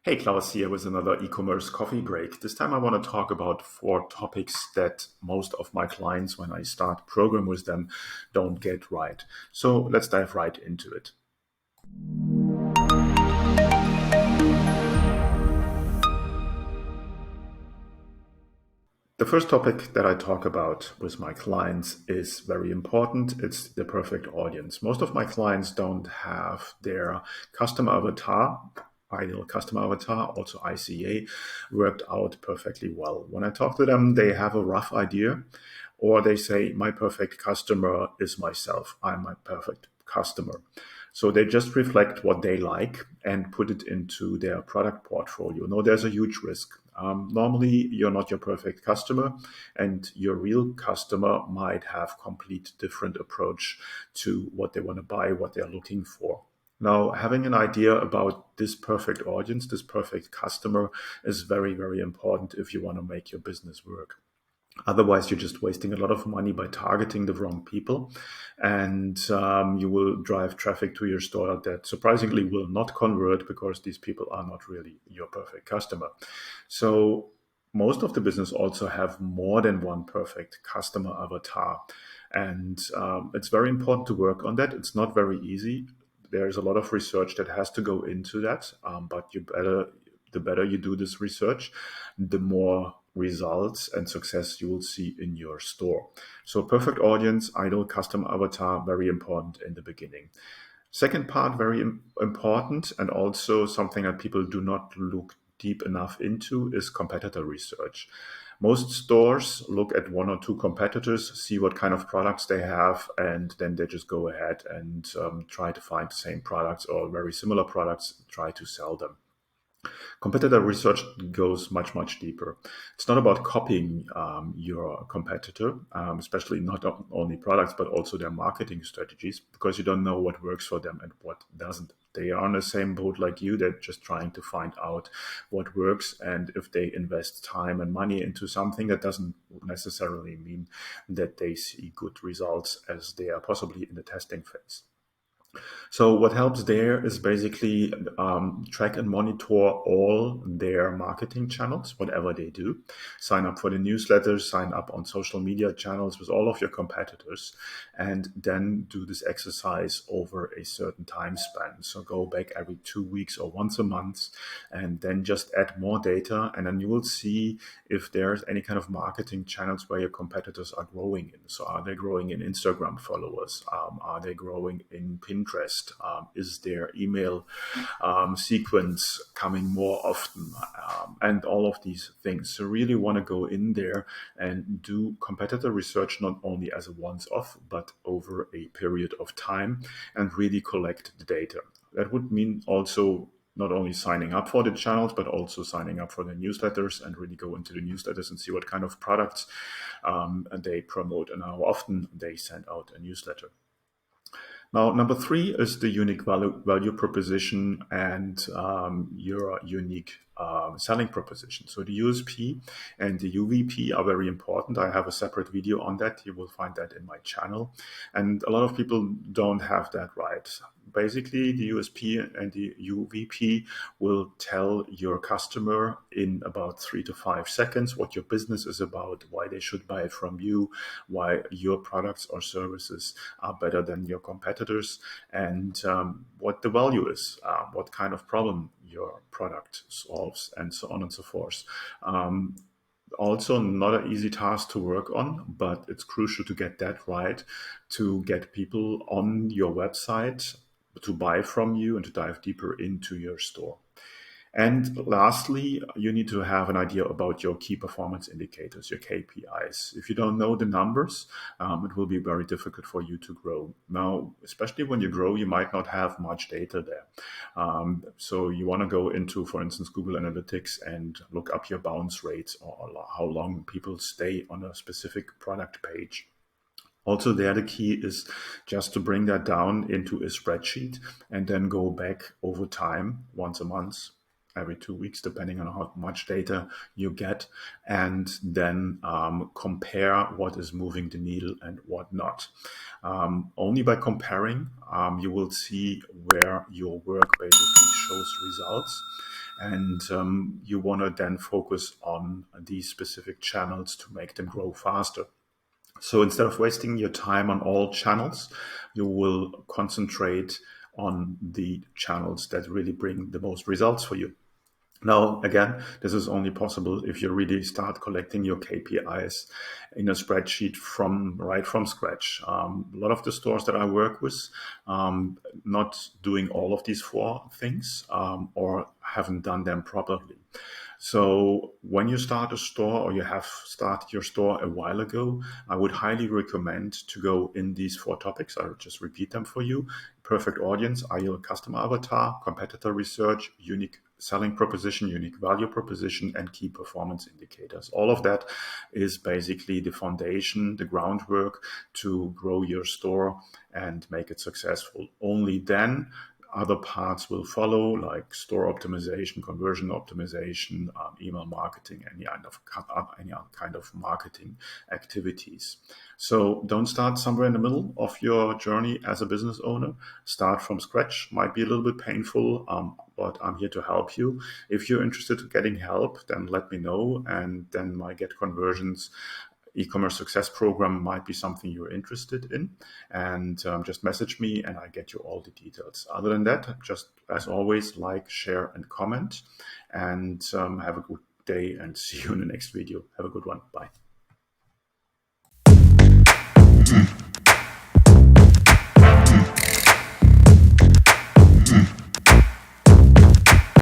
Hey, Klaus here with another e-commerce coffee break. This time I want to talk about four topics that most of my clients, when I start program with them, don't get right. So let's dive right into it. The first topic that I talk about with my clients is very important. It's the perfect audience. Most of my clients don't have their customer avatar, ideal customer avatar, also ICA, worked out perfectly well. When I talk to them, they have a rough idea, or they say, my perfect customer is myself. I'm my perfect customer. So they just reflect what they like and put it into their product portfolio. No, there's a huge risk. Normally, you're not your perfect customer, and your real customer might have complete different approach to what they want to buy, what they're looking for. Now, having an idea about this perfect audience, this perfect customer, is very, very important if you want to make your business work. Otherwise, you're just wasting a lot of money by targeting the wrong people, and you will drive traffic to your store that surprisingly will not convert because these people are not really your perfect customer. So most of the business also have more than one perfect customer avatar, and it's very important to work on that. It's not very easy. There's a lot of research that has to go into that, but the better you do this research, the more results and success you will see in your store. So perfect audience, ideal customer avatar, very important in the beginning. Second part, very important, and also something that people do not look deep enough into, is competitor research. Most stores look at one or two competitors, see what kind of products they have, and then they just go ahead and try to find the same products or very similar products, try to sell them. Competitor research goes much, much deeper. It's not about copying your competitor, especially not only products, but also their marketing strategies, because you don't know what works for them and what doesn't. They are on the same boat like you. They're just trying to find out what works. And if they invest time and money into something, that doesn't necessarily mean that they see good results as they are possibly in the testing phase. So what helps there is basically track and monitor all their marketing channels, whatever they do. Sign up for the newsletters, sign up on social media channels with all of your competitors, and then do this exercise over a certain time span. So go back every 2 weeks or once a month, and then just add more data, and then you will see if there's any kind of marketing channels where your competitors are growing in. So are they growing in Instagram followers? Are they growing in Pinterest? Is their email sequence coming more often? And all of these things. So really want to go in there and do competitor research, not only as a once-off, but over a period of time, and really collect the data. That would mean also not only signing up for the channels, but also signing up for the newsletters and really go into the newsletters and see what kind of products they promote and how often they send out a newsletter. Now, number three is the unique value proposition and your unique selling proposition. So the USP and the UVP are very important. I have a separate video on that. You will find that in my channel. And a lot of people don't have that right. Basically, the USP and the UVP will tell your customer in about 3 to 5 seconds what your business is about, why they should buy from you, why your products or services are better than your competitors, and what the value is, what kind of problem your product solves, and so on and so forth. Also, not an easy task to work on, but it's crucial to get that right, to get people on your website to buy from you and to dive deeper into your store. And lastly, you need to have an idea about your key performance indicators, your KPIs. If you don't know the numbers, it will be very difficult for you to grow. Now, especially when you grow, you might not have much data there. So you want to go into, for instance, Google Analytics and look up your bounce rates or how long people stay on a specific product page. Also, there the key is just to bring that down into a spreadsheet and then go back over time, once a month, every 2 weeks, depending on how much data you get, and then compare what is moving the needle and what not. Only by comparing, you will see where your work basically shows results. And you want to then focus on these specific channels to make them grow faster. So instead of wasting your time on all channels, you will concentrate on the channels that really bring the most results for you. Now, again, this is only possible if you really start collecting your KPIs in a spreadsheet right from scratch. A lot of the stores that I work with, not doing all of these 4 things, or haven't done them properly. So when you start a store, or you have started your store a while ago, I would highly recommend to go in these 4 topics. I'll just repeat them for you. Perfect audience, ideal customer avatar, competitor research, unique selling proposition, unique value proposition, and key performance indicators. All of that is basically the foundation, the groundwork to grow your store and make it successful. Only then other parts will follow, like store optimization, conversion optimization, email marketing, any kind of marketing activities. So don't start somewhere in the middle of your journey as a business owner. Start from scratch. Might be a little bit painful, but I'm here to help you. If you're interested in getting help, then let me know, and then my Get Conversions e-commerce success program might be something you're interested in, and just message me and I get you all the details. Other than that, just as always, like, share, and comment, and have a good day, and see you in the next video. Have a good one. Bye.